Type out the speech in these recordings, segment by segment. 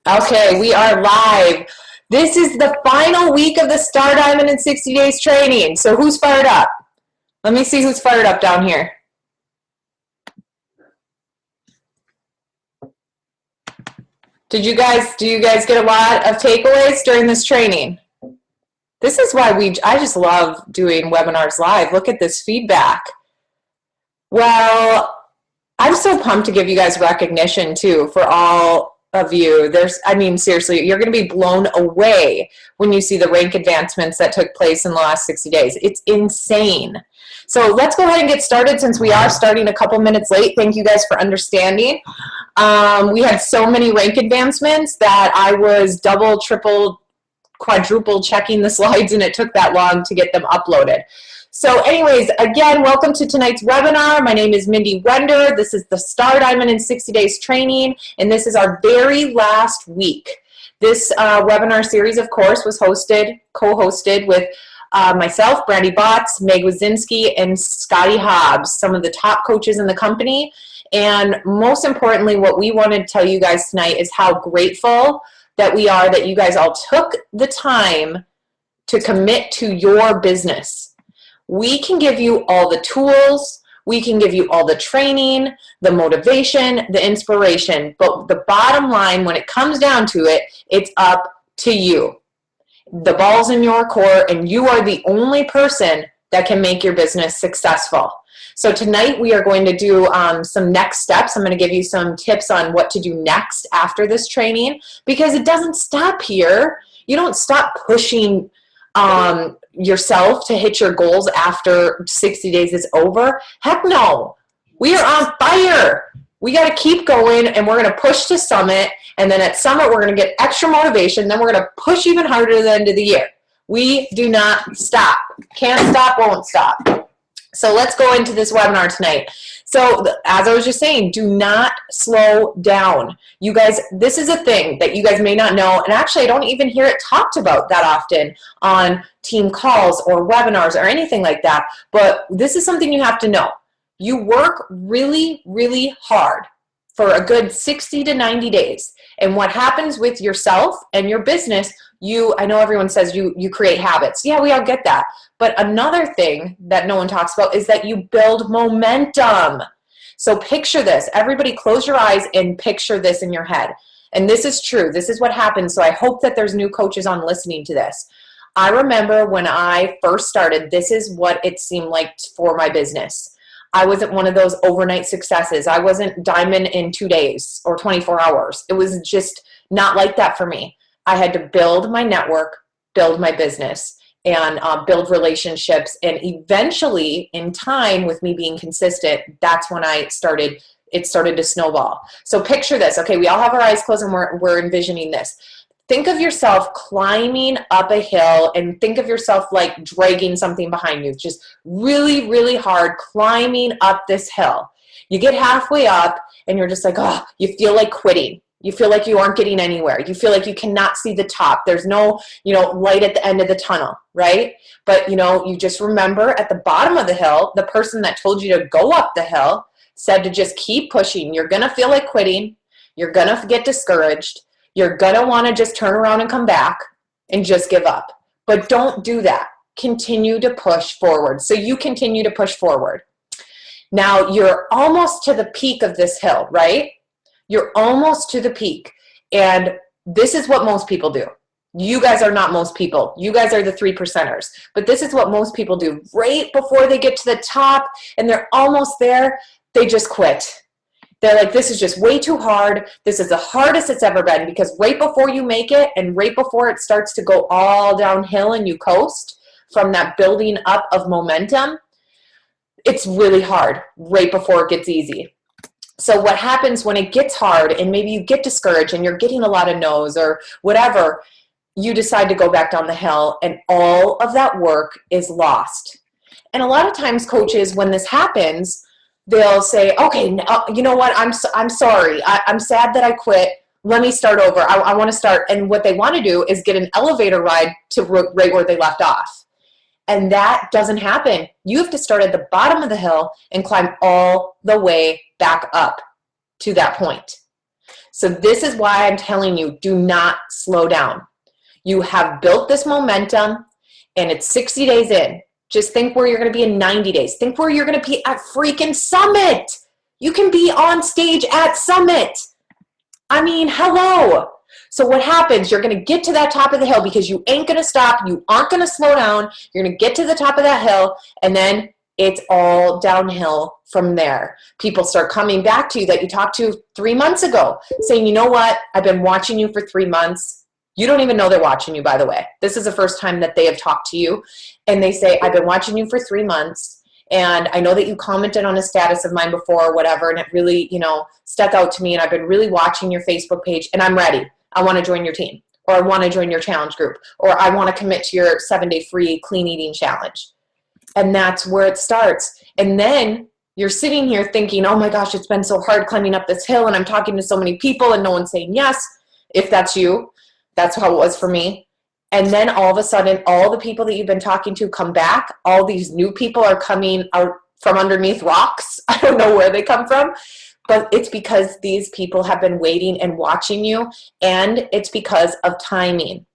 Okay, we are live. This is the final week of the Star Diamond in 60 Days training. So who's fired up? Let me see who's fired up down here. Do you guys get a lot of takeaways during this training? This is why I just love doing webinars live. Look at this feedback. Well, I'm so pumped to give you guys recognition too for all of you. Seriously, you're going to be blown away when you see the rank advancements that took place in the last 60 days. It's insane. So let's go ahead and get started since we are starting a couple minutes late. Thank you guys for understanding. We had so many rank advancements that I was double, triple, quadruple checking the slides, and it took that long to get them uploaded. So anyways, again, welcome to tonight's webinar. My name is Mindy, Wender. This is the Star Diamond in 60 Days training, and this is our very last week. This webinar series, of course, was co-hosted with myself, Brandy Botts, Meg Wazinski, and Scotty Hobbs, some of the top coaches in the company. And most importantly, what we wanted to tell you guys tonight is how grateful that we are that you guys all took the time to commit to your business. We can give you all the tools, we can give you all the training, the motivation, the inspiration, but the bottom line, when it comes down to it, it's up to you. The ball's in your court, and you are the only person that can make your business successful. So tonight we are going to do some next steps. I'm going to give you some tips on what to do next after this training, because it doesn't stop here. You don't stop pushing yourself to hit your goals after 60 days is over. Heck no. We are on fire. We got to keep going, and we're going to push to summit, and then at summit we're going to get extra motivation, then we're going to push even harder to the end of the year. We do not stop. Can't stop, won't stop. So let's go into this webinar tonight. So as I was just saying, do not slow down. You guys, this is a thing that you guys may not know, and actually I don't even hear it talked about that often on team calls or webinars or anything like that, but this is something you have to know. You work really, really hard for a good 60 to 90 days, and what happens with yourself and your business, I know everyone says you create habits. Yeah, we all get that. But another thing that no one talks about is that you build momentum. So picture this. Everybody close your eyes and picture this in your head. And this is true. This is what happens. So I hope that there's new coaches on listening to this. I remember when I first started, this is what it seemed like for my business. I wasn't one of those overnight successes. I wasn't diamond in 2 days or 24 hours. It was just not like that for me. I had to build my network, build my business, and build relationships. And eventually, in time, with me being consistent, that's when it started to snowball. So picture this. Okay, we all have our eyes closed, and we're envisioning this. Think of yourself climbing up a hill, and think of yourself like dragging something behind you, just really, really hard climbing up this hill. You get halfway up, and you're just like, oh, you feel like quitting. You feel like you aren't getting anywhere. You feel like you cannot see the top. There's no, light at the end of the tunnel, right? But, you just remember at the bottom of the hill, the person that told you to go up the hill said to just keep pushing. You're going to feel like quitting. You're going to get discouraged. You're going to want to just turn around and come back and just give up. But don't do that. Continue to push forward. So you continue to push forward. Now, you're almost to the peak of this hill, right? You're almost to the peak, and this is what most people do. You guys are not most people. You guys are the 3%ers, but this is what most people do. Right before they get to the top and they're almost there, they just quit. They're like, this is just way too hard. This is the hardest it's ever been, because right before you make it and right before it starts to go all downhill and you coast from that building up of momentum, it's really hard right before it gets easy. So what happens when it gets hard and maybe you get discouraged and you're getting a lot of no's or whatever, you decide to go back down the hill, and all of that work is lost. And a lot of times coaches, when this happens, they'll say, okay, you know what, I'm sorry. I'm sad that I quit. Let me start over. I want to start. And what they want to do is get an elevator ride to right where they left off. And that doesn't happen. You have to start at the bottom of the hill and climb all the way back up to that point. So this is why I'm telling you, do not slow down. You have built this momentum and it's 60 days in. Just think where you're going to be in 90 days. Think where you're going to be at freaking Summit. You can be on stage at Summit. I mean, hello. So what happens, you're going to get to that top of the hill because you ain't going to stop. You aren't going to slow down. You're going to get to the top of that hill, and then it's all downhill from there. People start coming back to you that you talked to 3 months ago saying, you know what, I've been watching you for 3 months. You don't even know they're watching you, by the way. This is the first time that they have talked to you. And they say, I've been watching you for 3 months. And I know that you commented on a status of mine before or whatever. And it really, stuck out to me. And I've been really watching your Facebook page. And I'm ready. I want to join your team. Or I want to join your challenge group. Or I want to commit to your 7-day free clean eating challenge. And that's where it starts. And then you're sitting here thinking, oh my gosh, it's been so hard climbing up this hill. And I'm talking to so many people and no one's saying yes. If that's you. That's how it was for me. And then all of a sudden, all the people that you've been talking to come back. All these new people are coming out from underneath rocks. I don't know where they come from, but it's because these people have been waiting and watching you, and it's because of timing.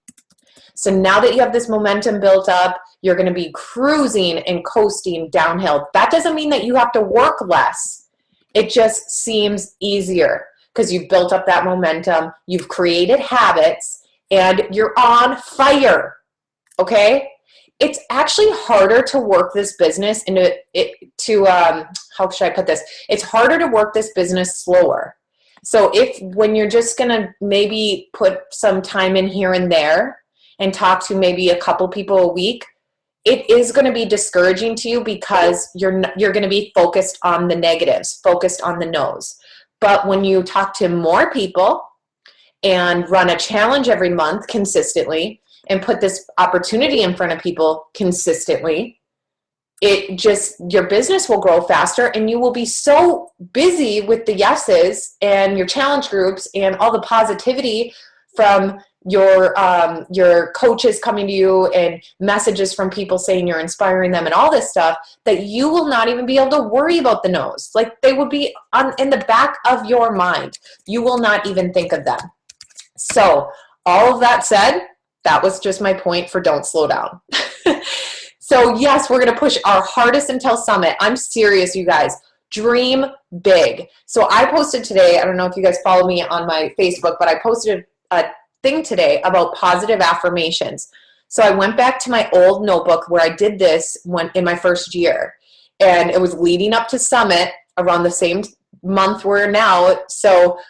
So now that you have this momentum built up, you're going to be cruising and coasting downhill. That doesn't mean that you have to work less. It just seems easier because you've built up that momentum. You've created habits. And you're on fire, okay? It's actually harder to work this business how should I put this? It's harder to work this business slower. So when you're just gonna maybe put some time in here and there and talk to maybe a couple people a week, it is gonna be discouraging to you because you're gonna be focused on the negatives, focused on the no's. But when you talk to more people, and run a challenge every month consistently and put this opportunity in front of people consistently, your business will grow faster and you will be so busy with the yeses and your challenge groups and all the positivity from your coaches coming to you and messages from people saying you're inspiring them and all this stuff that you will not even be able to worry about the no's. Like they will be in the back of your mind. You will not even think of them. So all of that said, that was just my point for don't slow down. So yes, we're going to push our hardest until Summit. I'm serious, you guys. Dream big. So I posted today, I don't know if you guys follow me on my Facebook, but I posted a thing today about positive affirmations. So I went back to my old notebook where I did this in my first year. And it was leading up to Summit around the same month we're now. So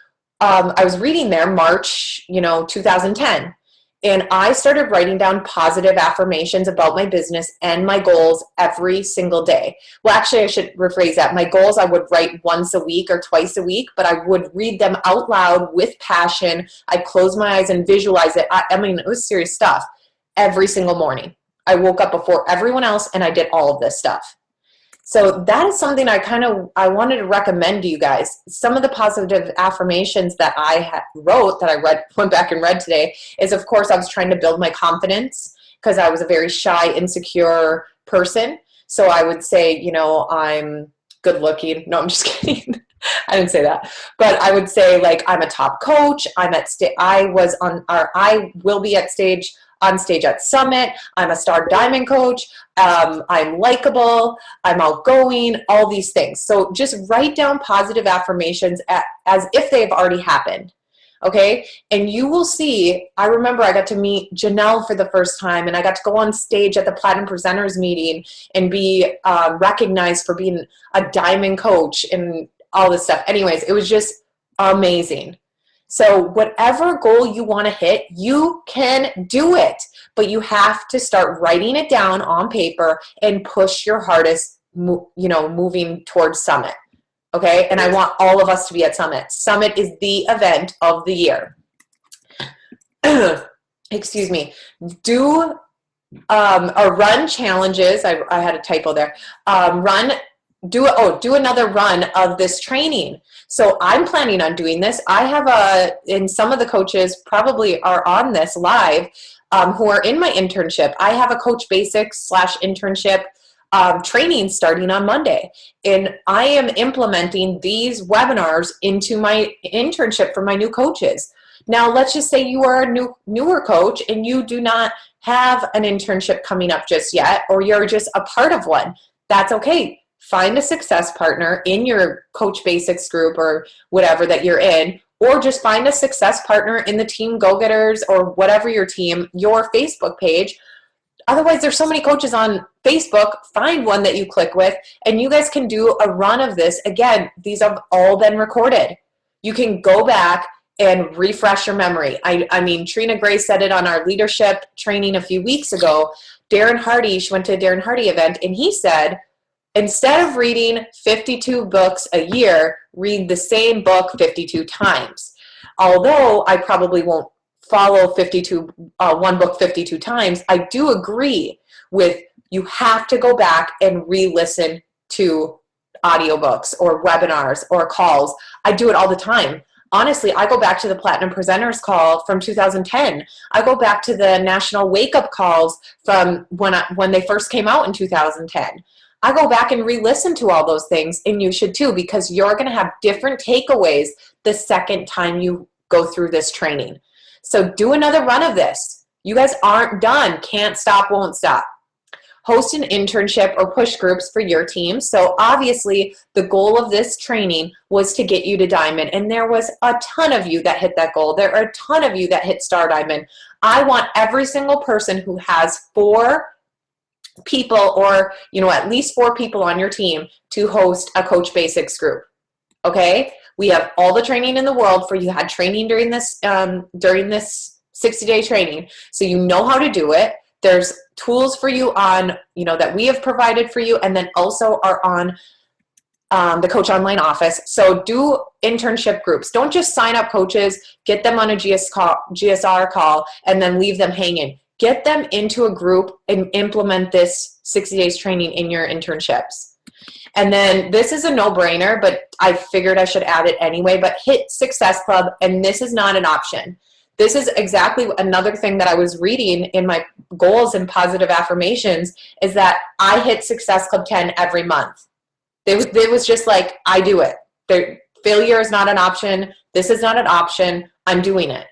I was reading there March, 2010, and I started writing down positive affirmations about my business and my goals every single day. Well, actually, I should rephrase that. My goals I would write once a week or twice a week, but I would read them out loud with passion. I'd close my eyes and visualize it. I mean, it was serious stuff every single morning. I woke up before everyone else, and I did all of this stuff. So that is something I wanted to recommend to you guys. Some of the positive affirmations that I wrote that I went back and read today is, of course, I was trying to build my confidence because I was a very shy, insecure person. So I would say, I'm good looking. No, I'm just kidding. I didn't say that. But I would say I'm a top coach. I will be on stage at Summit. I'm a star diamond coach. I'm likable. I'm outgoing, all these things. So just write down positive affirmations as if they've already happened. Okay. And you will see, I remember I got to meet Janelle for the first time and I got to go on stage at the Platinum Presenters meeting and be recognized for being a diamond coach and all this stuff. Anyways, it was just amazing. So whatever goal you want to hit, you can do it, but you have to start writing it down on paper and push your hardest, moving towards Summit. Okay. And I want all of us to be at Summit. Summit is the event of the year. Excuse me. Do run challenges. I had a typo there. Do another run of this training. So I'm planning on doing this. I have and some of the coaches probably are on this live who are in my internship. I have a Coach Basics / internship training starting on Monday. And I am implementing these webinars into my internship for my new coaches. Now, let's just say you are a newer coach and you do not have an internship coming up just yet, or you're just a part of one. That's okay. Find a success partner in your Coach Basics group or whatever that you're in, or just find a success partner in the Team Go-Getters or whatever your Facebook page. Otherwise, there's so many coaches on Facebook. Find one that you click with, and you guys can do a run of this. Again, these have all been recorded. You can go back and refresh your memory. I mean, Trina Gray said it on our leadership training a few weeks ago. Darren Hardy, she went to a Darren Hardy event, and he said, instead of reading 52 books a year, read the same book 52 times. Although I probably won't follow one book 52 times, I do agree with you have to go back and re-listen to audiobooks or webinars or calls. I do it all the time. Honestly, I go back to the Platinum Presenters call from 2010. I go back to the National Wake Up calls from when they first came out in 2010. I go back and re-listen to all those things, and you should too, because you're going to have different takeaways the second time you go through this training. So do another run of this. You guys aren't done. Can't stop, won't stop. Host an internship or push groups for your team. So obviously the goal of this training was to get you to Diamond, and there was a ton of you that hit that goal. There are a ton of you that hit Star Diamond. I want every single person who has 4 people, or at least 4 people on your team, to host a Coach Basics group. Okay? We have all the training in the world for you. Had training during this 60-day training, so you know how to do it. There's tools for you on, that we have provided for you, and then also are on the Coach Online Office. So do internship groups. Don't just sign up coaches, get them on a GSR call, and then leave them hanging. Get them into a group and implement this 60 days training in your internships. And then this is a no-brainer, but I figured I should add it anyway, but hit Success Club, and this is not an option. This is exactly another thing that I was reading in my goals and positive affirmations, is that I hit Success Club 10 every month. It was just like, I do it. Failure is not an option. This is not an option. I'm doing it.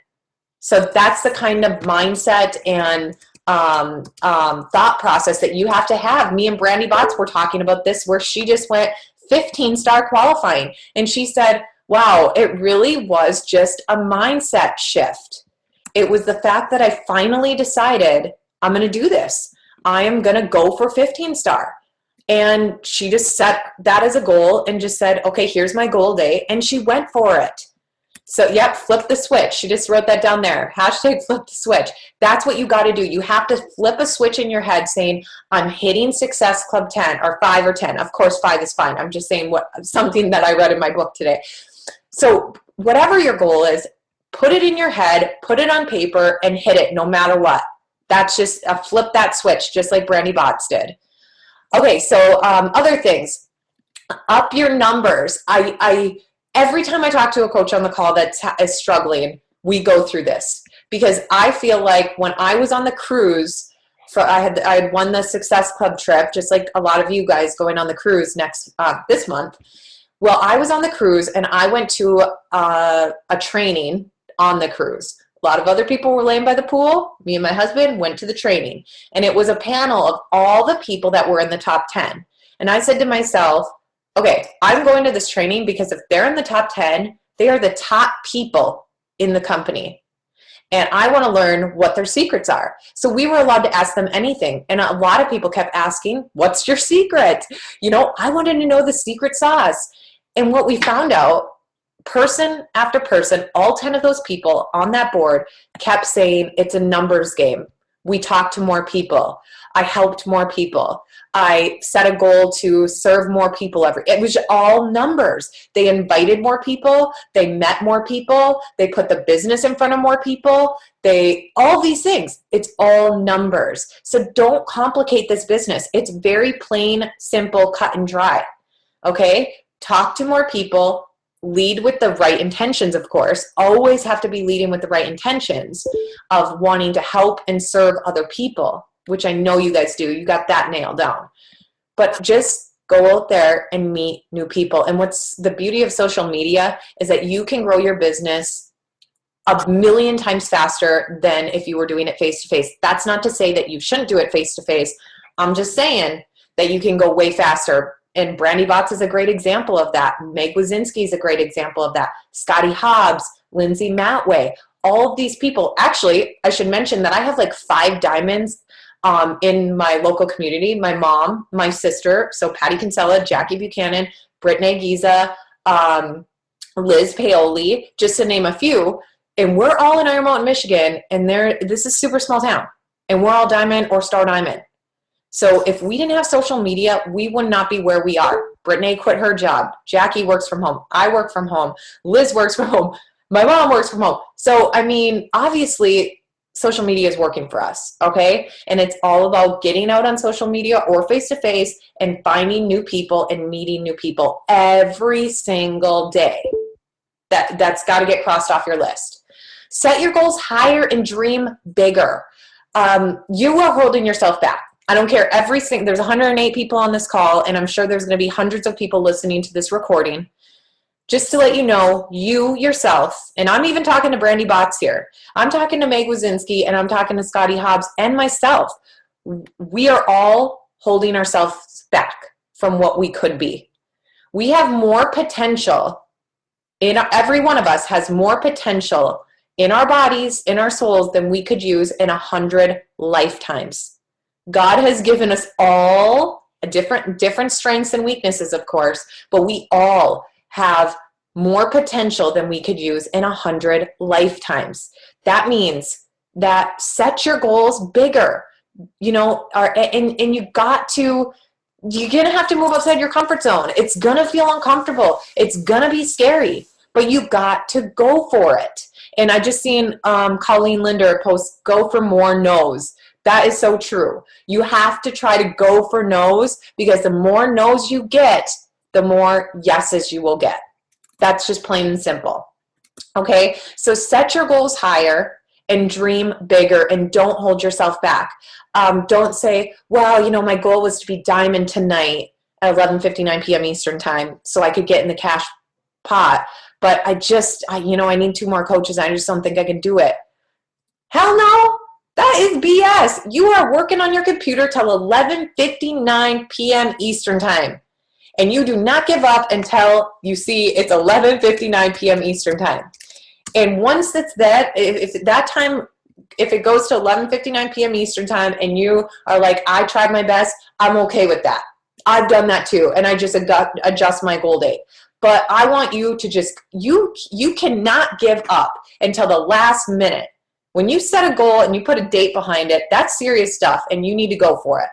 So that's the kind of mindset and thought process that you have to have. Me and Brandy Botts were talking about this, where she just went 15-star qualifying. And she said, wow, it really was just a mindset shift. It was the fact that I finally decided, I'm going to do this. I am going to go for 15-star. And she just set that as a goal and just said, okay, here's my goal day. And she went for it. So, yep, flip the switch. She just wrote that down there. Hashtag flip the switch. That's what you got to do. You have to flip a switch in your head saying, I'm hitting Success Club 10 or 5 or 10. Of course, 5 is fine. I'm just saying something that I read in my book today. So whatever your goal is, put it in your head, put it on paper, and hit it no matter what. That's just a flip that switch, just like Brandy Botts did. Okay, so other things. Up your numbers. Every time I talk to a coach on the call that is struggling, we go through this. Because I feel like when I was on the cruise, I had won the Success Club trip, just like a lot of you guys going on the cruise this month. Well, I was on the cruise, and I went to a training on the cruise. A lot of other people were laying by the pool. Me and my husband went to the training. And it was a panel of all the people that were in the top 10. And I said to myself, okay, I'm going to this training because if they're in the top 10, they are the top people in the company. And I want to learn what their secrets are. So we were allowed to ask them anything. And a lot of people kept asking, what's your secret? I wanted to know the secret sauce. And what we found out, person after person, all 10 of those people on that board kept saying it's a numbers game. We talked to more people. I helped more people. I set a goal to serve more people it was all numbers. They invited more people. They met more people. They put the business in front of more people. All these things. It's all numbers. So don't complicate this business. It's very plain, simple, cut and dry. Okay? Talk to more people. Lead with the right intentions, of course. Always have to be leading with the right intentions of wanting to help and serve other people, which I know you guys do. You got that nailed down. but just go out there and meet new people. And what's the beauty of social media is that you can grow your business a million times faster than if you were doing it face-to-face. That's not to say that you shouldn't do it face-to-face. I'm just saying that you can go way faster. And Brandy Bots is a great example of that. Meg Wazinski is a great example of that. Scotty Hobbs, Lindsay Matway, all of these people. Actually, I should mention that I have like 5 diamonds in my local community. My mom, my sister, so Patty Kinsella, Jackie Buchanan, Brittany Giza, Liz Paoli, just to name a few. And we're all in Iron Mountain, Michigan, and this is a super small town. And we're all diamond or star diamond. So if we didn't have social media, we would not be where we are. Brittany quit her job. Jackie works from home. I work from home. Liz works from home. My mom works from home. So, I mean, obviously, social media is working for us, okay? And it's all about getting out on social media or face-to-face and finding new people and meeting new people every single day. That's got to get crossed off your list. Set your goals higher and dream bigger. You are holding yourself back. I don't care. There's 108 people on this call, and I'm sure there's going to be hundreds of people listening to this recording. Just to let you know, you yourself, and I'm even talking to Brandy Bots here. I'm talking to Meg Wazinski, and I'm talking to Scotty Hobbs and myself. We are all holding ourselves back from what we could be. We have more potential. Every one of us has more potential in our bodies, in our souls, than we could use in 100 lifetimes. God has given us all different strengths and weaknesses, of course, but we all have more potential than we could use in 100 lifetimes. That means that set your goals bigger, and you're going to have to move outside your comfort zone. It's going to feel uncomfortable. It's going to be scary, but you got to go for it. And I just seen Colleen Linder post, go for more no's. That is so true. You have to try to go for no's, because the more no's you get, the more yeses you will get. That's just plain and simple. Okay, so set your goals higher and dream bigger, and don't hold yourself back. Don't say, well, my goal was to be diamond tonight at 11:59 p.m. Eastern time so I could get in the cash pot, but I need 2 more coaches. I just don't think I can do it. Hell no. That is BS. You are working on your computer till 11:59 p.m. Eastern time. And you do not give up until you see it's 11:59 p.m. Eastern time. And once it's that, if it goes to 11:59 p.m. Eastern time and you are like, I tried my best, I'm okay with that. I've done that too. And I just adjust my goal date. But I want you to you cannot give up until the last minute. When you set a goal and you put a date behind it, that's serious stuff, and you need to go for it.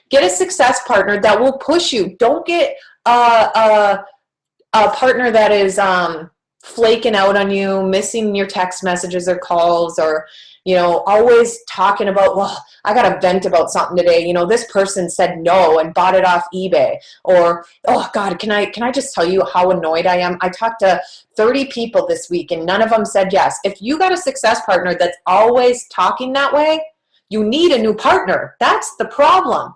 Get a success partner that will push you. Don't get a partner that is flaking out on you, missing your text messages or calls, or always talking about, well, I got to vent about something today. This person said no and bought it off eBay. Or, oh God, can I just tell you how annoyed I am? I talked to 30 people this week and none of them said yes. If you got a success partner that's always talking that way, you need a new partner. That's the problem.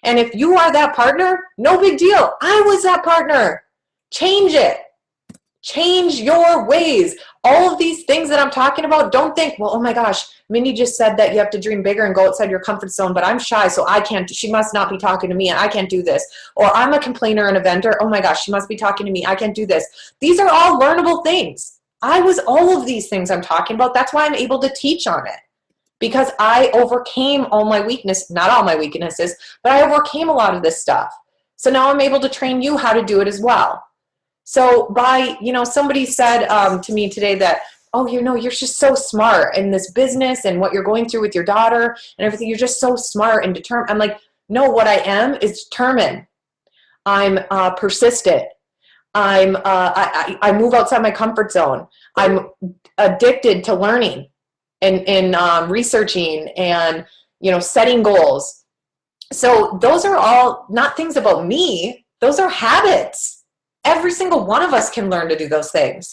And if you are that partner, no big deal. I was that partner. Change it. Change your ways. All of these things that I'm talking about, don't think, well, oh my gosh, Mindy just said that you have to dream bigger and go outside your comfort zone, but I'm shy, so I can't. She must not be talking to me, and I can't do this. Or I'm a complainer and a venter. Oh my gosh, she must be talking to me. I can't do this. These are all learnable things. I was all of these things I'm talking about. That's why I'm able to teach on it, because I overcame all my weaknesses, not all my weaknesses, but I overcame a lot of this stuff. So now I'm able to train you how to do it as well. So somebody said to me today that, oh, you're just so smart in this business and what you're going through with your daughter and everything. You're just so smart and determined. I'm like, no, what I am is determined. I'm persistent. I move outside my comfort zone. I'm addicted to learning and researching and, setting goals. So those are all not things about me. Those are habits. Every single one of us can learn to do those things.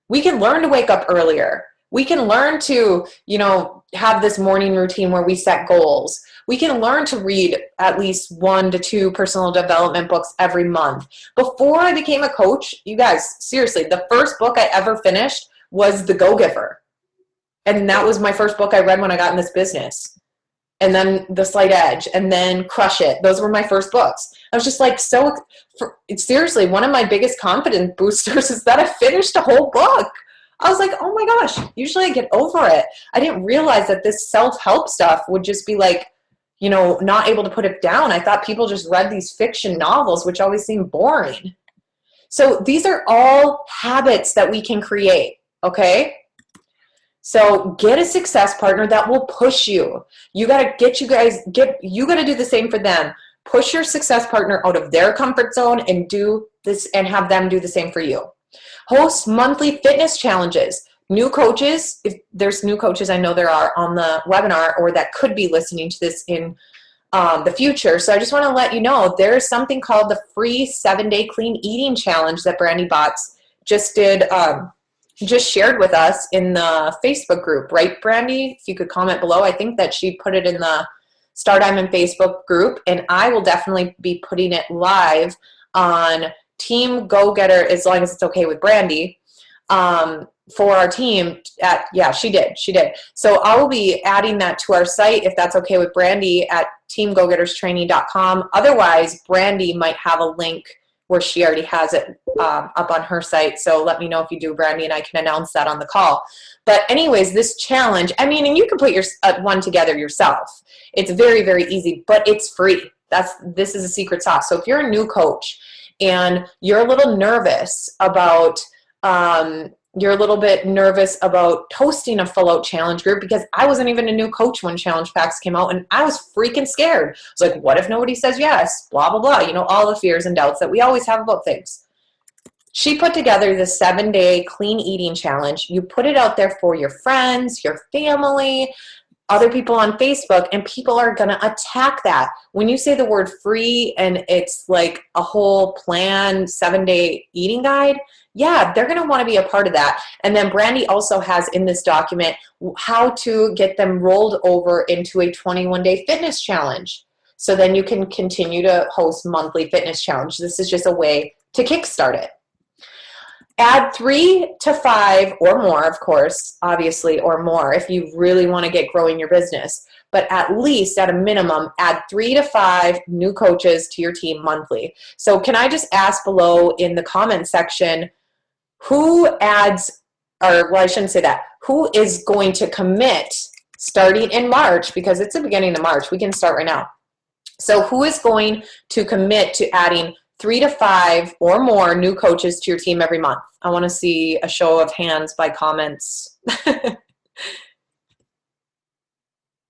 We can learn to wake up earlier. We can learn to, have this morning routine where we set goals. We can learn to read at least 1 to 2 personal development books every month. Before I became a coach, you guys, seriously, the first book I ever finished was The Go-Giver. And that was my first book I read when I got in this business. And then The Slight Edge, and then Crush It. Those were my first books. I was just like, seriously, one of my biggest confidence boosters is that I finished a whole book. I was like, oh my gosh, usually I get over it. I didn't realize that this self-help stuff would just be like, not able to put it down. I thought people just read these fiction novels, which always seemed boring. So these are all habits that we can create, okay? So get a success partner that will push you. You got to you got to do the same for them. Push your success partner out of their comfort zone and do this, and have them do the same for you. Host monthly fitness challenges. New coaches, if there's new coaches I know there are on the webinar or that could be listening to this in the future. So I just want to let you know there's something called the free 7-day clean eating challenge that Brandy Botts just shared with us in the Facebook group, right, Brandy? If you could comment below. I think that she put it in the Star Diamond Facebook group, and I will definitely be putting it live on Team Go Getter, as long as it's okay with Brandy, for our team. She did. So I will be adding that to our site, if that's okay with Brandy, at teamgogetterstraining.com. Otherwise, Brandy might have a link where she already has it up on her site. So let me know if you do, Brandy, and I can announce that on the call. But anyways, this challenge, and you can put your one together yourself. It's very, very easy, but it's free. This is a secret sauce. So if you're a new coach and you're a little nervous about hosting a full out challenge group, because I wasn't even a new coach when challenge packs came out, and I was freaking scared. I was like, what if nobody says yes? Blah, blah, blah. All the fears and doubts that we always have about things. She put together the 7-day clean eating challenge. You put it out there for your friends, your family, other people on Facebook, and people are going to attack that. When you say the word free and it's like a whole plan, 7-day eating guide, yeah, they're going to want to be a part of that. And then Brandy also has in this document how to get them rolled over into a 21-day fitness challenge. So then you can continue to host monthly fitness challenge. This is just a way to kickstart it. Add 3 to 5 or more, of course, obviously, or more if you really want to get growing your business. But at least, at a minimum, add 3 to 5 new coaches to your team monthly. So can I just ask below in the comment section, who is going to commit starting in March, because it's the beginning of March. We can start right now. So who is going to commit to adding 3 to 5 or more new coaches to your team every month? I want to see a show of hands by comments.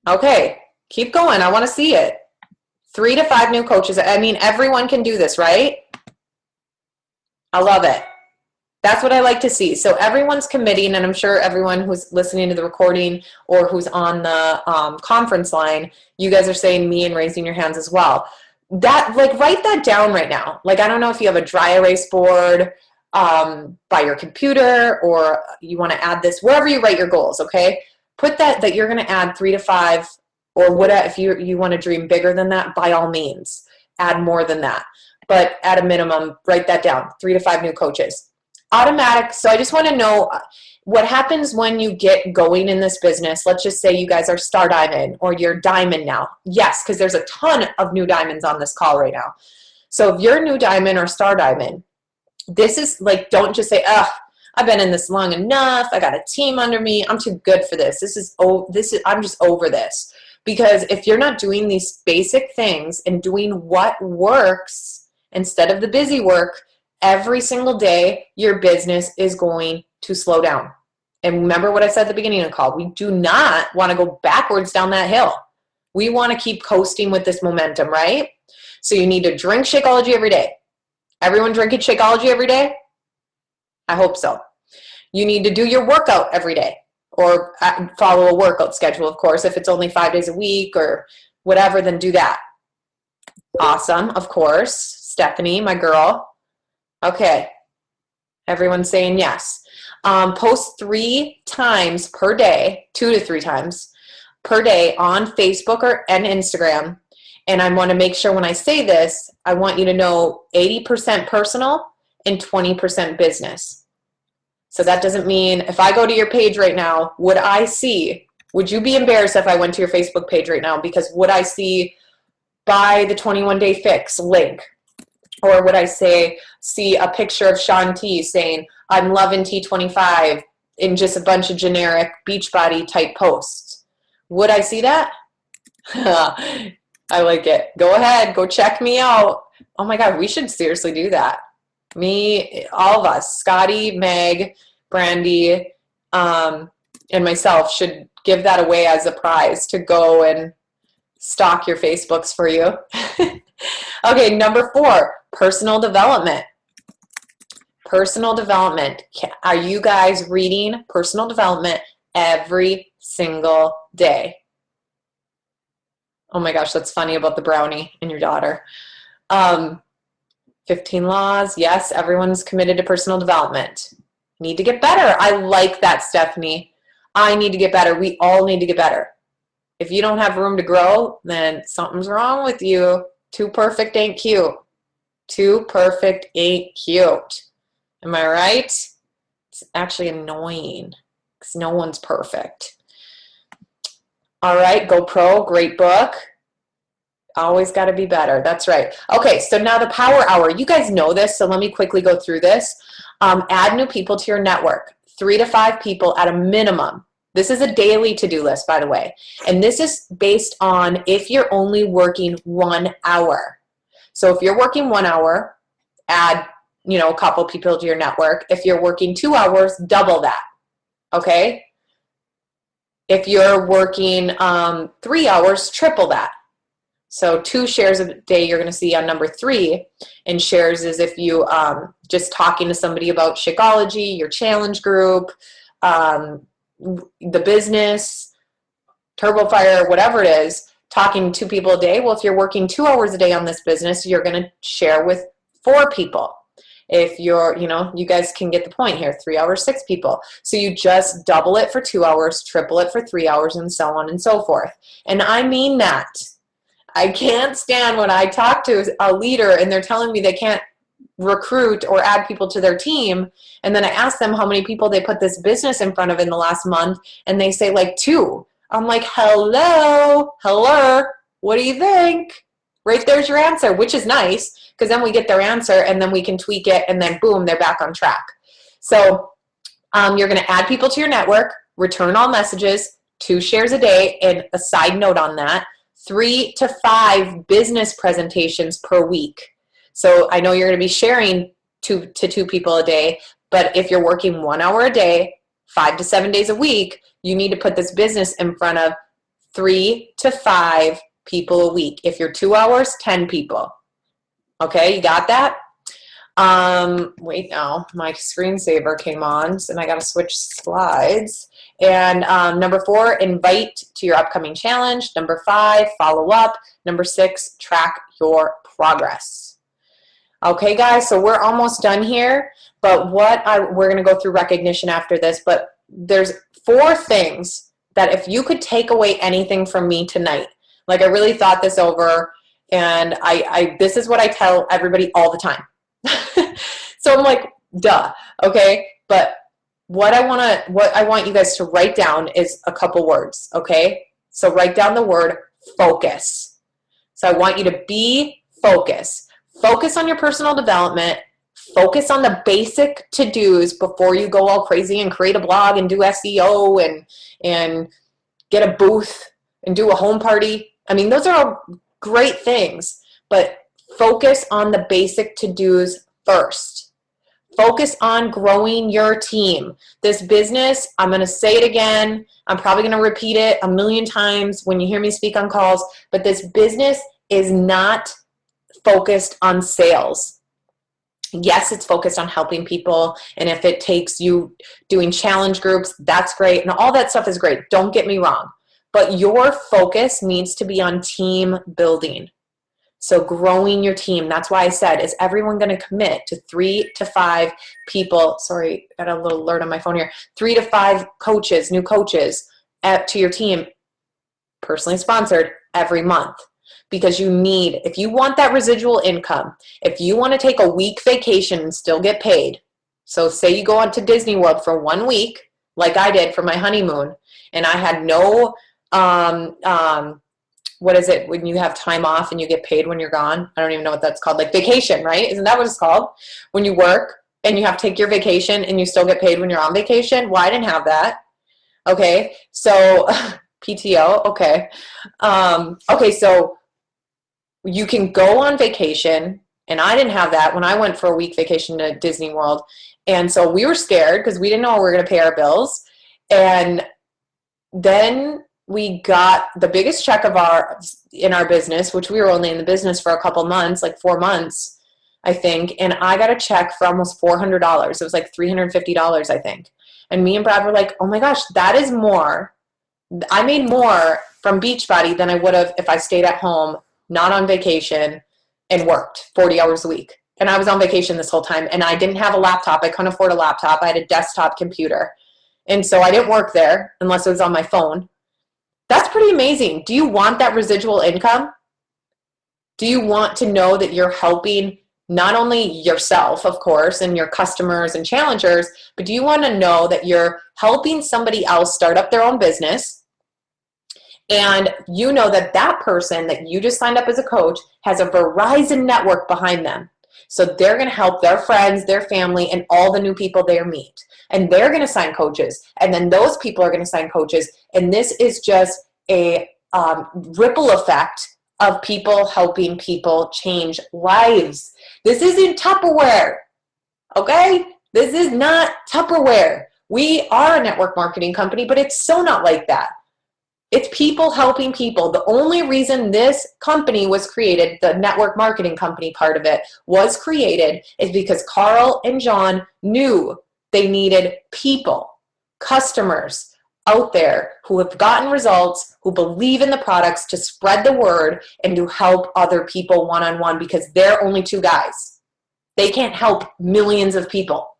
Okay, keep going. I want to see it. 3 to 5 new coaches. Everyone can do this, right? I love it. That's what I like to see. So everyone's committing, and I'm sure everyone who's listening to the recording or who's on the conference line, you guys are saying me and raising your hands as well. Write that down right now. I don't know if you have a dry erase board by your computer, or you want to add this wherever you write your goals, okay? Put that you're going to add 3 to 5, or whatever. If you want to dream bigger than that, by all means, add more than that. But at a minimum, write that down, 3 to 5 new coaches. Automatic. So I just want to know what happens when you get going in this business. Let's just say you guys are Star Diamond or you're Diamond now. Yes, because there's a ton of new diamonds on this call right now. So if you're New Diamond or Star Diamond, this is don't just say, I've been in this long enough. I got a team under me. I'm too good for this. I'm just over this. Because if you're not doing these basic things and doing what works instead of the busy work, every single day, your business is going to slow down. And remember what I said at the beginning of the call. We do not want to go backwards down that hill. We want to keep coasting with this momentum, right? So you need to drink Shakeology every day. Everyone drinking Shakeology every day? I hope so. You need to do your workout every day, or follow a workout schedule, of course. If it's only 5 days a week or whatever, then do that. Awesome, of course. Stephanie, my girl. Okay, everyone's saying yes. Post 3 times per day, 2 to 3 times per day on Facebook and Instagram. And I want to make sure when I say this, I want you to know 80% personal and 20% business. So that doesn't mean if I go to your page right now, would you be embarrassed if I went to your Facebook page right now? Because would I see buy the 21-day fix link? Or would I see a picture of Shaun T saying, I'm loving T25 in just a bunch of generic Beachbody type posts? Would I see that? I like it. Go ahead. Go check me out. Oh my God, we should seriously do that. Me, all of us, Scotty, Meg, Brandy, and myself should give that away as a prize to go and stock your Facebooks for you. Okay, number 4, personal development. Personal development. Are you guys reading personal development every single day? Oh my gosh, that's funny about the brownie and your daughter. 15 laws. Yes, everyone's committed to personal development. Need to get better. I like that, Stephanie. I need to get better. We all need to get better. If you don't have room to grow, then something's wrong with you. Too perfect ain't cute. Too perfect ain't cute. Am I right? It's actually annoying because no one's perfect. All right, GoPro, great book. Always got to be better. That's right. Okay, so now the power hour. You guys know this, so let me quickly go through this. Add new people to your network. 3 to 5 people at a minimum. This is a daily to-do list, by the way. And this is based on if you're only working 1 hour. So if you're working 1 hour, add, a couple people to your network. If you're working 2 hours, double that. Okay? If you're working 3 hours, triple that. So 2 shares a day you're going to see on number 3. And shares is if you just talking to somebody about Shakeology, your challenge group, the business, Turbo Fire, whatever it is, talking to people a day. Well, if you're working 2 hours a day on this business, you're going to share with 4 people. If you're, you guys can get the point here, 3 hours, 6 people. So you just double it for 2 hours, triple it for 3 hours, and so on and so forth. And I mean that. I can't stand when I talk to a leader and they're telling me they can't recruit or add people to their team, and then I ask them how many people they put this business in front of in the last month, and they say like 2. I'm like, hello, what do you think? Right there's your answer, which is nice because then we get their answer and then we can tweak it and then boom, they're back on track. So you're going to add people to your network, return all messages, 2 shares a day, and a side note on that, 3 to 5 business presentations per week. So I know you're going to be sharing 2 to 2 people a day, but if you're working 1 hour a day, 5 to 7 days a week, you need to put this business in front of 3 to 5 people a week. If you're 2 hours, 10 people. Okay, you got that? Wait now, my screensaver came on, and I got to switch slides. And number 4, invite to your upcoming challenge. Number 5, follow up. Number 6, track your progress. Okay, guys, so we're almost done here, but we're going to go through recognition after this, but there's 4 things that if you could take away anything from me tonight, like I really thought this over, and this is what I tell everybody all the time. So I'm like, duh, okay? But what I want you guys to write down is a couple words, okay? So write down the word focus. So I want you to be focused. Focus on your personal development. Focus on the basic to-dos before you go all crazy and create a blog and do SEO and get a booth and do a home party. I mean, those are all great things, but focus on the basic to-dos first. Focus on growing your team. This business, I'm going to say it again. I'm probably going to repeat it a million times when you hear me speak on calls, but this business is not focused on sales. Yes, it's focused on helping people, and if it takes you doing challenge groups, that's great, and all that stuff is great. Don't get me wrong, but your focus needs to be on team building. So growing your team, that's why I said, is everyone going to commit to 3 to 5 people? Sorry, got a little alert on my phone here. 3 to 5 coaches, new coaches to your team, personally sponsored, every month. Because you need, if you want that residual income, if you want to take a week vacation and still get paid, so say you go on to Disney World for 1 week, like I did for my honeymoon, and I had no, what is it when you have time off and you get paid when you're gone? I don't even know what that's called, like vacation, right? Isn't that what it's called? When you work and you have to take your vacation and you still get paid when you're on vacation? Well, I didn't have that. Okay, so PTO, okay. Okay, so you can go on vacation, and I didn't have that when I went for a week vacation to Disney World. And so we were scared because we didn't know we were going to pay our bills. And then we got the biggest check in our business, which we were only in the business for a couple months, like 4 months, I think. And I got a check for almost $400. It was like $350, I think. And me and Brad were like, oh my gosh, that is more. I made more from Beachbody than I would have if I stayed at home, not on vacation, and worked 40 hours a week. And I was on vacation this whole time, and I didn't have a laptop. I couldn't afford a laptop. I had a desktop computer. And so I didn't work there unless it was on my phone. That's pretty amazing. Do you want that residual income? Do you want to know that you're helping not only yourself, of course, and your customers and challengers, but do you want to know that you're helping somebody else start up their own business? And you know that that person that you just signed up as a coach has a Verizon network behind them. So they're going to help their friends, their family, and all the new people they meet. And they're going to sign coaches. And then those people are going to sign coaches. And this is just a ripple effect of people helping people change lives. This isn't Tupperware, okay? This is not Tupperware. We are a network marketing company, but it's so not like that. It's people helping people. The only reason this company was created, the network marketing company part of it was created, is because Carl and John knew they needed people, customers out there who have gotten results, who believe in the products, to spread the word and to help other people one-on-one, because they're only 2 guys. They can't help millions of people.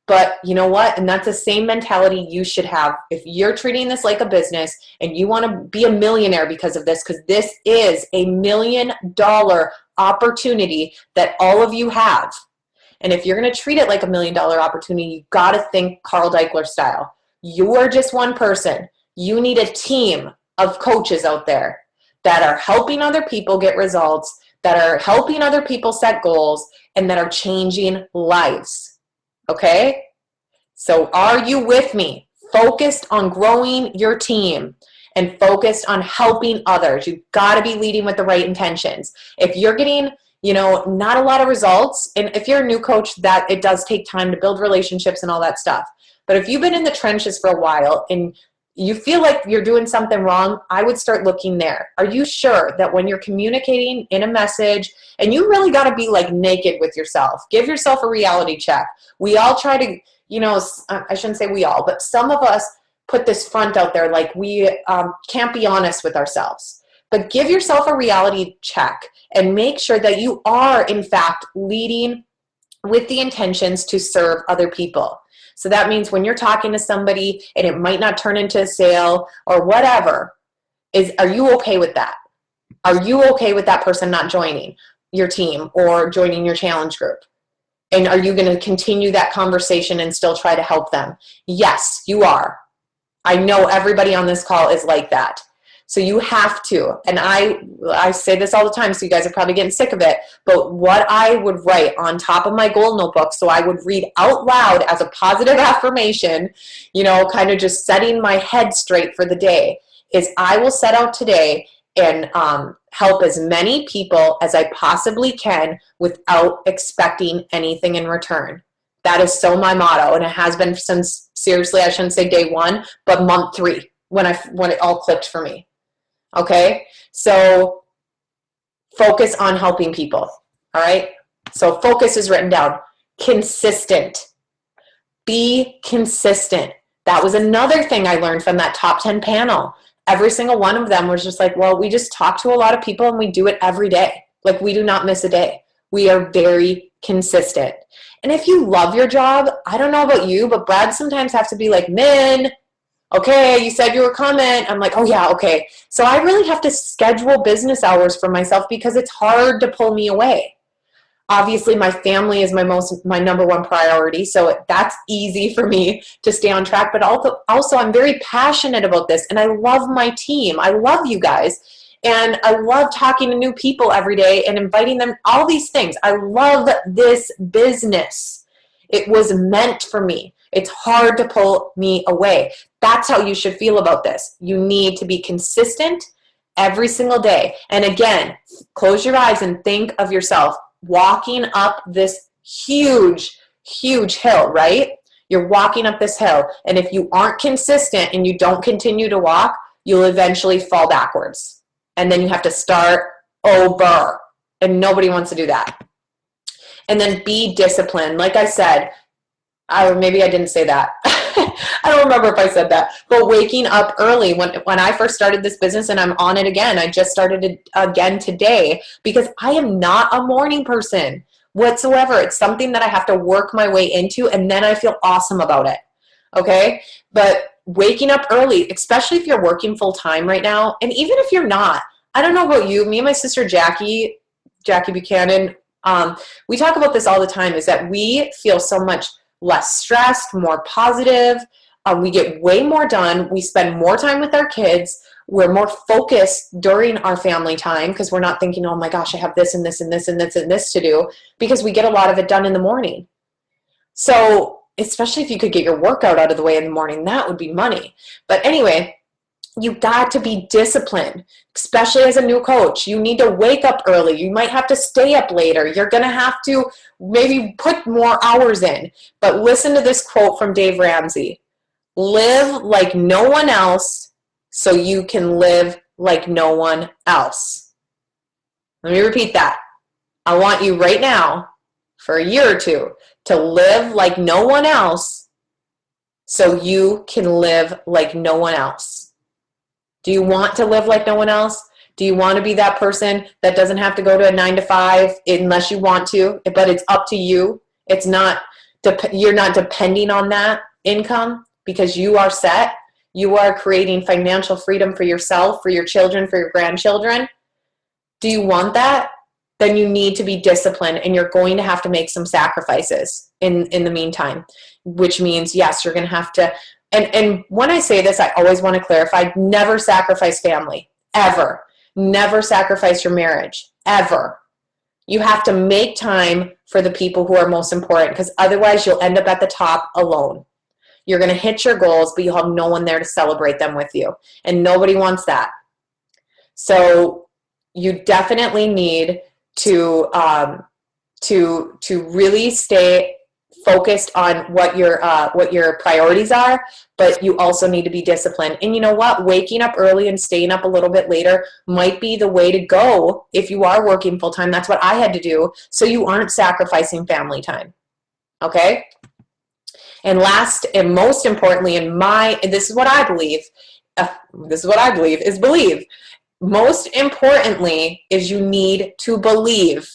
But you know what? And that's the same mentality you should have. If you're treating this like a business and you want to be a millionaire because of this, because this is a $1 million opportunity that all of you have. And if you're going to treat it like a $1 million opportunity, you got to think Carl Deichler style. You are just one person. You need a team of coaches out there that are helping other people get results, that are helping other people set goals, and that are changing lives. Okay? So are you with me? Focused on growing your team and focused on helping others. You've got to be leading with the right intentions. If you're getting, not a lot of results, and if you're a new coach, that it does take time to build relationships and all that stuff. But if you've been in the trenches for a while and you feel like you're doing something wrong, I would start looking there. Are you sure that when you're communicating in a message, and you really got to be like naked with yourself, give yourself a reality check. We all try to, I shouldn't say we all, but some of us put this front out there like we can't be honest with ourselves. But give yourself a reality check and make sure that you are, in fact, leading with the intentions to serve other people. So that means when you're talking to somebody and it might not turn into a sale or whatever, are you okay with that? Are you okay with that person not joining your team or joining your challenge group? And are you going to continue that conversation and still try to help them? Yes, you are. I know everybody on this call is like that. So you have to, and I say this all the time, so you guys are probably getting sick of it, but what I would write on top of my goal notebook, so I would read out loud as a positive affirmation, kind of just setting my head straight for the day, is I will set out today and help as many people as I possibly can without expecting anything in return. That is so my motto, and it has been since, seriously, I shouldn't say day 1, but month 3, when it all clicked for me. Okay, so focus on helping people. All right, so focus is written down. Consistent. Be consistent. That was another thing I learned from that top 10 panel. Every single one of them was just like, well, we just talk to a lot of people and we do it every day. Like, we do not miss a day. We are very consistent. And if you love your job, I don't know about you, but Brad sometimes has to be like, Min, okay, you said you were coming. I'm like, oh yeah, okay. So I really have to schedule business hours for myself because it's hard to pull me away. Obviously, my family is my number one priority, so that's easy for me to stay on track. But also, I'm very passionate about this, and I love my team. I love you guys, and I love talking to new people every day and inviting them. All these things. I love this business. It was meant for me. It's hard to pull me away. That's how you should feel about this. You need to be consistent every single day. And again, close your eyes and think of yourself walking up this huge, huge hill, right? You're walking up this hill. And if you aren't consistent and you don't continue to walk, you'll eventually fall backwards. And then you have to start over. And nobody wants to do that. And then be disciplined. Like I said, maybe I didn't say that. I don't remember if I said that. But waking up early, when I first started this business, and I'm on it again, I just started it again today because I am not a morning person whatsoever. It's something that I have to work my way into, and then I feel awesome about it. Okay? But waking up early, especially if you're working full time right now, and even if you're not, I don't know about you, me and my sister Jackie Buchanan, we talk about this all the time, is that we feel so much less stressed, more positive. We get way more done. We spend more time with our kids. We're more focused during our family time because we're not thinking, oh my gosh, I have this and this and this and this and this to do, because we get a lot of it done in the morning. So especially if you could get your workout out of the way in the morning, that would be money. But anyway, you got to be disciplined, especially as a new coach. You need to wake up early. You might have to stay up later. You're going to have to maybe put more hours in. But listen to this quote from Dave Ramsey. Live like no one else so you can live like no one else. Let me repeat that. I want you right now, for a year or two, to live like no one else so you can live like no one else. Do you want to live like no one else? Do you want to be that person that doesn't have to go to a 9 to 5 unless you want to, but it's up to you? It's not, you're not depending on that income because you are set. You are creating financial freedom for yourself, for your children, for your grandchildren. Do you want that? Then you need to be disciplined, and you're going to have to make some sacrifices in the meantime, which means, yes, you're going to have to. And when I say this, I always want to clarify, never sacrifice family, ever. Never sacrifice your marriage, ever. You have to make time for the people who are most important, because otherwise you'll end up at the top alone. You're going to hit your goals, but you'll have no one there to celebrate them with you. And nobody wants that. So you definitely need to really stay focused on what your priorities are, but you also need to be disciplined. And you know what? Waking up early and staying up a little bit later might be the way to go if you are working full time. That's what I had to do, so you aren't sacrificing family time. Okay? And last and most importantly, this is what I believe is believe. Most importantly is you need to believe.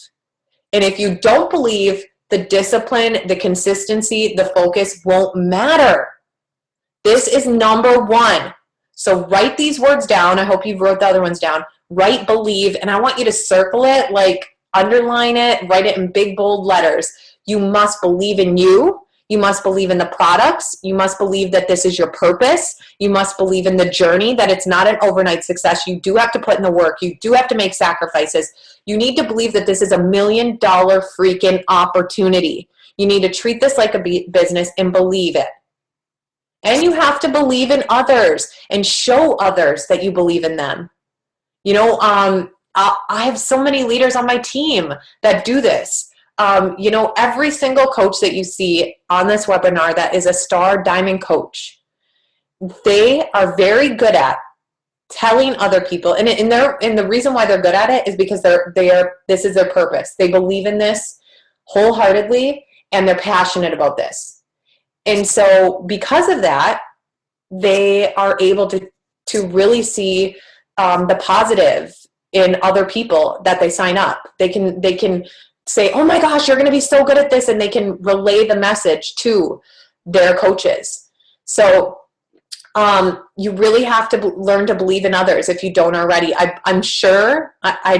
And if you don't believe, the discipline, the consistency, the focus won't matter. This is number one. So write these words down. I hope you wrote the other ones down. Write believe, and I want you to circle it, like underline it, write it in big, bold letters. You must believe in you. You must believe in the products. You must believe that this is your purpose. You must believe in the journey, that it's not an overnight success. You do have to put in the work. You do have to make sacrifices. You need to believe that this is $1 million freaking opportunity. You need to treat this like a business and believe it. And you have to believe in others and show others that you believe in them. You know, I have so many leaders on my team that do this. You know, every single coach that you see on this webinar that is a star diamond coach, they are very good at telling other people, and the reason why they're good at it is because this is their purpose. They believe in this wholeheartedly, and they're passionate about this. And so because of that, they are able to really see the positive in other people that they sign up. They can say, oh my gosh, you're going to be so good at this, and they can relay the message to their coaches. So you really have to learn to believe in others if you don't already. I'm sure, I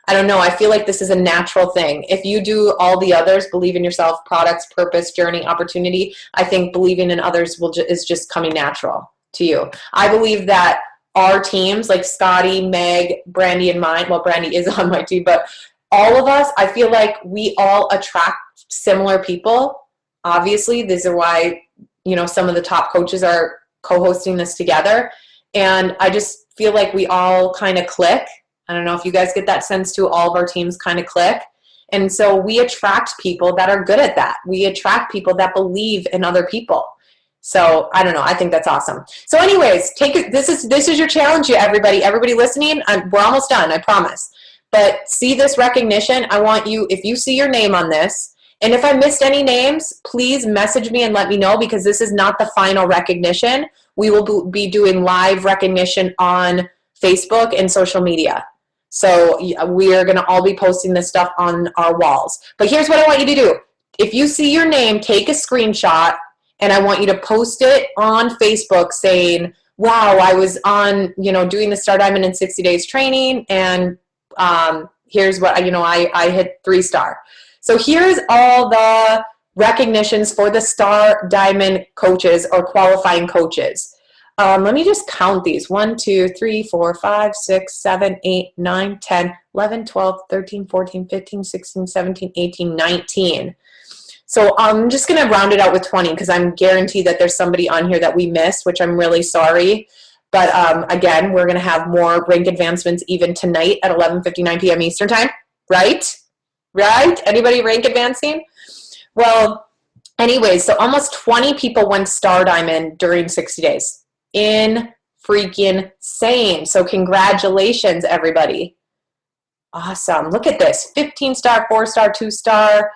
don't know, I feel like this is a natural thing. If you do all the others, believe in yourself, products, purpose, journey, opportunity, I think believing in others is just coming natural to you. I believe that our teams, like Scotty, Meg, Brandy, and mine, well, Brandy is on my team, but all of us, I feel like we all attract similar people. Obviously, these are why, you know, some of the top coaches are co-hosting this together. And I just feel like we all kind of click. I don't know if you guys get that sense too. All of our teams kind of click. And so we attract people that are good at that. We attract people that believe in other people. So I don't know. I think that's awesome. So anyways, take it. This is your challenge, everybody. Everybody listening, we're almost done, I promise. But see this recognition. I want you, if you see your name on this, and if I missed any names, please message me and let me know, because this is not the final recognition. We will be doing live recognition on Facebook and social media. So we are going to all be posting this stuff on our walls. But here's what I want you to do. If you see your name, take a screenshot, and I want you to post it on Facebook saying, wow, I was on, you know, doing the Star Diamond in 60 Days training, and here's what, you know, I hit 3-star. So here's all the recognitions for the Star Diamond coaches or qualifying coaches. Let me just count these. 1, 2, 3, 4, 5, 6, 7, 8, 9, 10, 11, 12, 13, 14, 15, 16, 17, 18, 19. So I'm just going to round it out with 20, because I'm guaranteed that there's somebody on here that we missed, which I'm really sorry. But again, we're going to have more rank advancements even tonight at 11:59 p.m. Eastern time, right? Right? Anybody rank advancing? Well, anyways, so almost 20 people went Star Diamond during 60 days. In freaking sane. So congratulations, everybody. Awesome. Look at this. 15-star, 4-star, 2-star.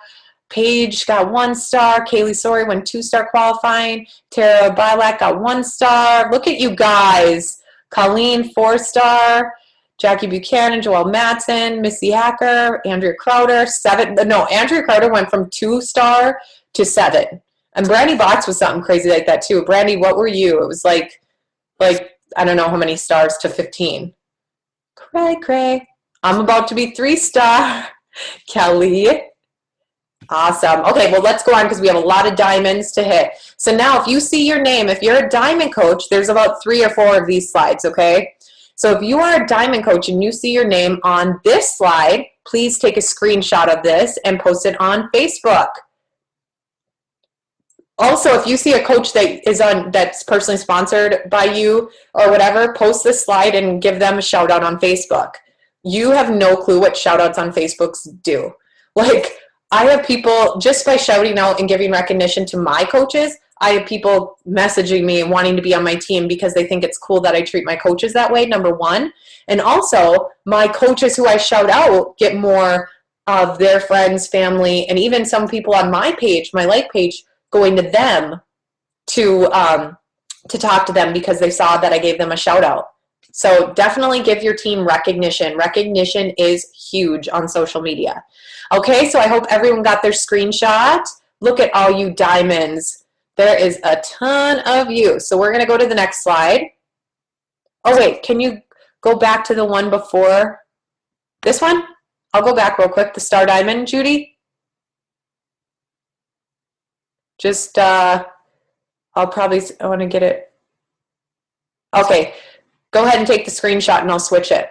Paige got 1 star. Kaylee Sori went 2-star qualifying. Tara Bilak got 1 star. Look at you guys. Colleen, 4-star. Jackie Buchanan, Joelle Matson, Missy Hacker, Andrea Crowder, 7. No, Andrea Crowder went from 2-star to 7. And Brandy Box was something crazy like that too. Brandy, what were you? It was like I don't know how many stars to 15. Cray. I'm about to be 3-star. Kelly. Awesome. Okay, well, let's go on, because we have a lot of diamonds to hit. So now if you see your name, if you're a diamond coach, there's about 3 or 4 of these slides, okay? So if you are a diamond coach and you see your name on this slide, please take a screenshot of this and post it on Facebook. Also, if you see a coach that's personally sponsored by you or whatever, post this slide and give them a shout out on Facebook. You have no clue what shout outs on Facebook do. Like, I have people, just by shouting out and giving recognition to my coaches, I have people messaging me and wanting to be on my team because they think it's cool that I treat my coaches that way, number one. And also, my coaches who I shout out get more of their friends, family, and even some people on my page, my like page, going to them to talk to them because they saw that I gave them a shout out. So definitely give your team recognition. Recognition is huge on social media. Okay, so I hope everyone got their screenshot. Look at all you diamonds. There is a ton of you. So we're going to go to the next slide. Oh, wait, can you go back to the one before this one? I'll go back real quick. The Star Diamond, Judy. Just, I want to get it. Okay, go ahead and take the screenshot and I'll switch it.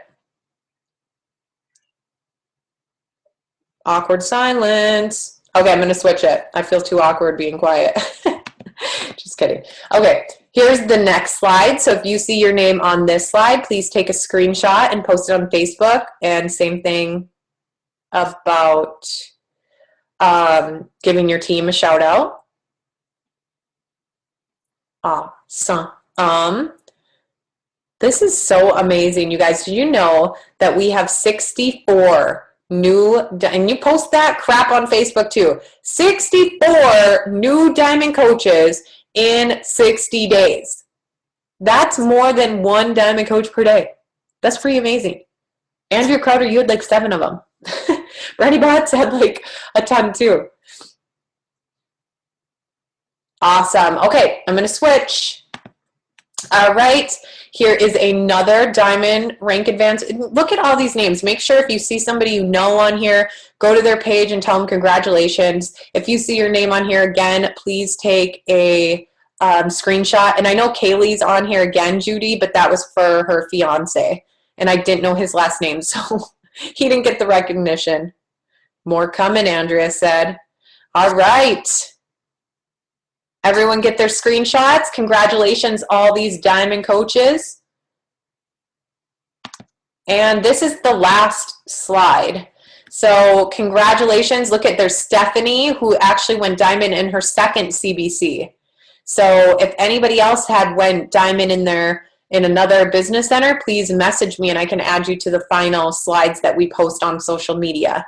Awkward silence. Okay, I'm going to switch it. I feel too awkward being quiet. Just kidding. Okay, here's the next slide. So if you see your name on this slide, please take a screenshot and post it on Facebook. And same thing about giving your team a shout out. Awesome. This is so amazing, you guys. Do you know that we have 64 new, and you post that crap on Facebook too, 64 new diamond coaches in 60 days. That's more than one diamond coach per day. That's pretty amazing. Andrea Crowder, you had like 7 of them. Brandy Bots had like a ton too. Awesome. Okay, I'm going to switch. All right, here is another diamond rank advance. Look at all these names. Make sure if you see somebody you know on here, go to their page and tell them congratulations. If you see your name on here again, please take a screenshot. And I know Kaylee's on here again, Judy, but that was for her fiance. And I didn't know his last name, so he didn't get the recognition. More coming, Andrea said. All right. Everyone get their screenshots. Congratulations, all these diamond coaches. And this is the last slide. So congratulations. Look at, there's Stephanie, who actually went diamond in her second CBC. So if anybody else had went diamond in another business center, please message me and I can add you to the final slides that we post on social media.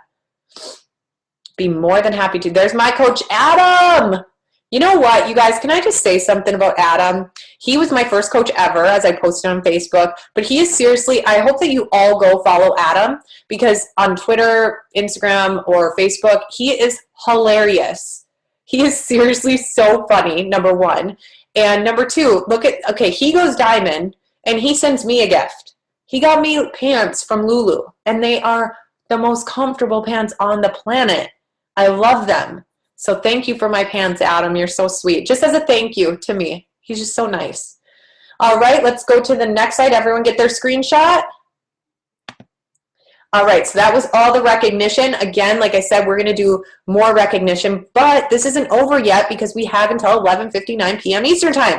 Be more than happy to. There's my coach, Adam. You know what, you guys, can I just say something about Adam? He was my first coach ever, as I posted on Facebook, but he is seriously, I hope that you all go follow Adam, because on Twitter, Instagram, or Facebook, he is hilarious. He is seriously so funny, number one. And number two, look at, okay, he goes diamond, and he sends me a gift. He got me pants from Lulu, and they are the most comfortable pants on the planet. I love them. So thank you for my pants, Adam. You're so sweet. Just as a thank you to me. He's just so nice. All right, let's go to the next slide. Everyone get their screenshot. All right, so that was all the recognition. Again, like I said, we're going to do more recognition, but this isn't over yet because we have until 11:59 p.m. Eastern Time.